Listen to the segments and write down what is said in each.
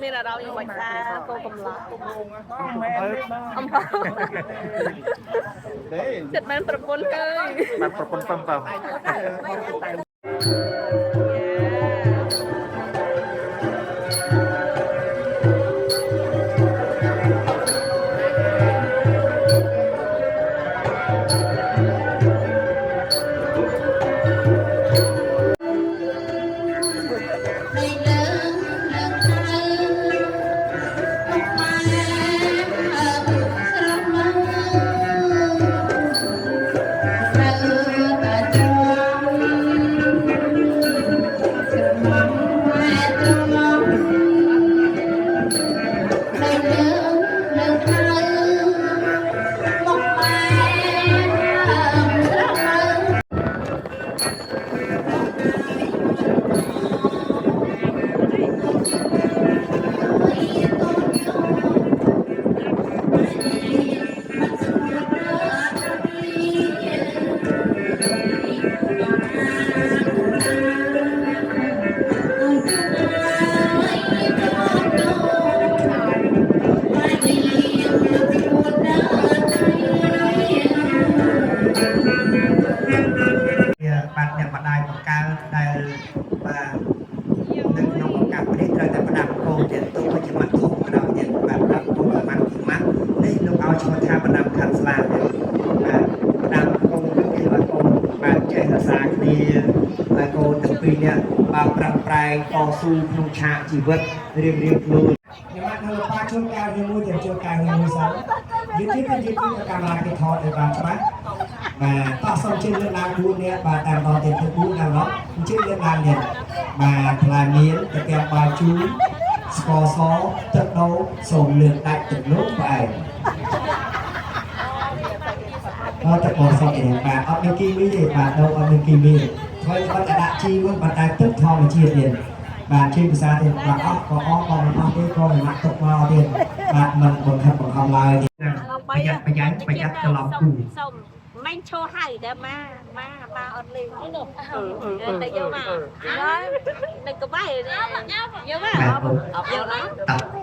មានអារម្មណ៍យ៉ាងម៉េចថាកូនកំឡោះអំផចិត្តបានប្រពន្ធហើយបានប្រពន្ធ7បាទប្រាំប្រែងតស៊ូក្នុងឆាកជីវិតរៀងខ្លួនខ្ញុំអាចធ្វើបាជួនកាលជាមួយទៅជួនកាលជាមួយសិនយឺតកាមេរ៉ាគេថតឲ្យបានច្បាស់បាទតោះសូមជឿលើកឡើង4នាក់បាទតាមដល់ទី4ដល់នោះជឿលើកឡើងនេះបាទផ្លែមៀនទៅទាំងបាយជូរស្ករសទឹកដូងសូមលើកដាច់ទឹកនោះបាទអត់ទឹកបរិសុទ្ធទេបាទអត់មានគីមីទេបាទដូងអត់មានគីមីធ្វើគាត់តែដាក់ជីមួយបាទតែទឹកធម្មជាតិទៀតបាទជាភាសាទៀតបាទអស់ក៏អស់ក៏មិនអស់ទេក៏មិនដាក់ទុកមកទៀតបាទមិនបង្ខិតបង្ខំឡើយទេប្រយ័ត្នច្រឡំគូសុំមិនឈោហៅតែមកអត់លេងនោះតែយកមកនៅក្បែរយកមក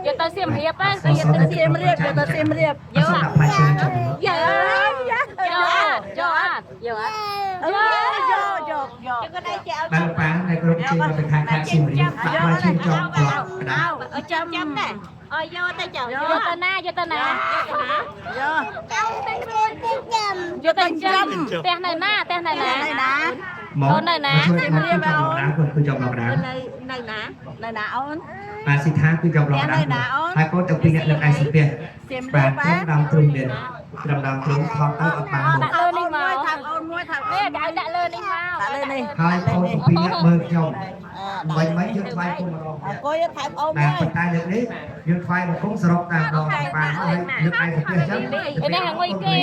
យកទៅសៀមរាបទៅយកទៅសៀមរាបយកទៅសៀមរាបយកយកអត់ក៏ដៃចៅបានប៉ានៅក្រុមជើងមកទៅខាងសៀមរាបដាក់មកជើងចុងក្លោក្តៅចាំដែរអើយកទៅចៅយកទៅណាយកទៅចាំផ្ទះនៅណាកូននៅណាជួយមកជួយចំឡងដើមគឺចំឡងដើមនៅណាអូនបាទសិដ្ឋាគឺចំឡងដើមហើយកូនទៅពីអ្នកនៅឯសុភ័ក្របាទខ្ញុំដើមទ្រុំទៀតត្រឹមដើមទ្រុំថតទៅអត់បានដាក់លើនេះមកថាអូនមួយថានេះដាក់លើនេះមកដាក់លើនេះហើយកូនទៅពីអ្នកមើលខ្ញុំមិនយើងថ្វាយគុំម្ដងគួយថែមអូនមួយតែលើកនេះយើងថ្វាយមកគុំសរុបតាមដងបានហើយលើកឯសុភ័ក្រចឹងនេះហ្នឹងមួយគេ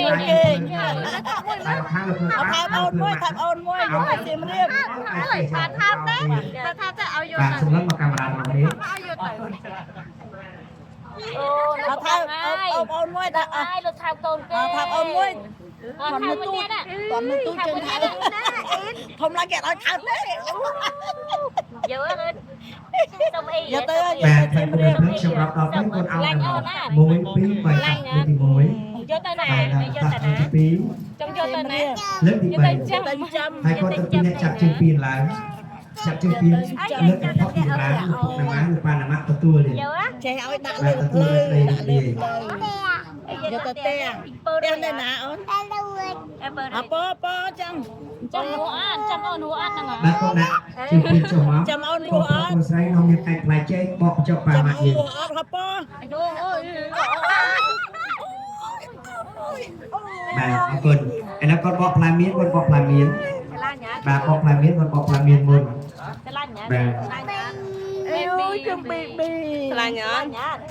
តែខាងលើថែមអូនមួយយកសៀមរាបថាទៅឲ្យយកបាទសម្លឹងមកកាមេរ៉ារបស់នេះអូថែមអូនមួយដាក់ឲ្យលោកថែមកូនគេថែមអូនមួយគាត់នៅទូជើងថែធំឡើងគេអត់ថែមទេយកអើសុំអីយកទៅសៀមរាបខ្ញុំរាប់ដល់ទៅគាត់ឲ្យ1 2 3ទី1យកទៅណាយកទៅណាចង់យកទៅណាលើកទី3ហើយគាត់ទៅពីអ្នកចាប់ជើងពីឡើងចាប់ជើងពីលើកកផុសទីឡើងពុកណាស់បានណាស់ទទួលនេះចេះឲ្យដាក់លើយកទៅទេនៅណាអូនអពចាំអូនចាំអូនហួរអត់ហ្នឹងបាទគាត់ដាក់ជើងពីចុះមកចាំអូនហួរអត់ស្រីនាំមានតែផ្លែចេកបកចុះប៉ាម៉ាក់នេះហួរអត់ហពអូយបាទអរគុណឥឡូវគាត់បកផ្លែមៀនបាទបកផ្លែមៀនមុនបាទអូយជុំប៊ីប៊ីឆ្លាញ់អត់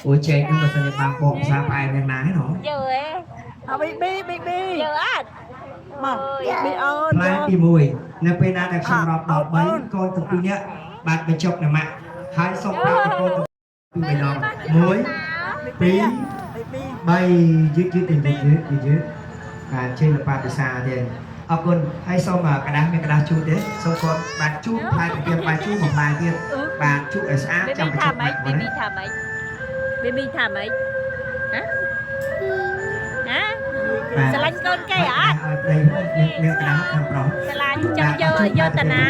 អូយចេកហ្នឹងបើសិនជាបានបកភាសាផ្អែមយ៉ាងណាហ៎ណ៎យើអើប៊ីប៊ីយើអត់មកប៊ីអូនផ្លែទី1នៅពេលណាដែលខ្ញុំរាប់ដល់3កូនទាំងពីរនាក់បានបញ្ចុកណាម៉ាក់ហើយសូមប្រាប់កូនទាំងពីរម្ដង1 2 3យឺតបាទជើងលបាភាសាទៀត អរគុណហើយសូមកระดาษមានកระดาษជូតទេសូមគាត់បាទជូតផ្លែកាទៀវបាទជូតមួយផ្លែទៀតបាទជូតឲ្យស្អាតចាំបញ្ចុកបាត់ Baby ថាម៉េច Baby ថាម៉េចហ៎ស្រឡាញ់កូនគេអត់ ឲ្យប្តីមានកระดาษខាងប្រុស ស្រឡាញ់ចង់យកតាណា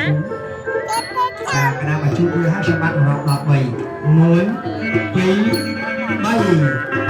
កระดาษមកជូតវាហើយខ្ញុំបាត់រកដល់3 1 2 3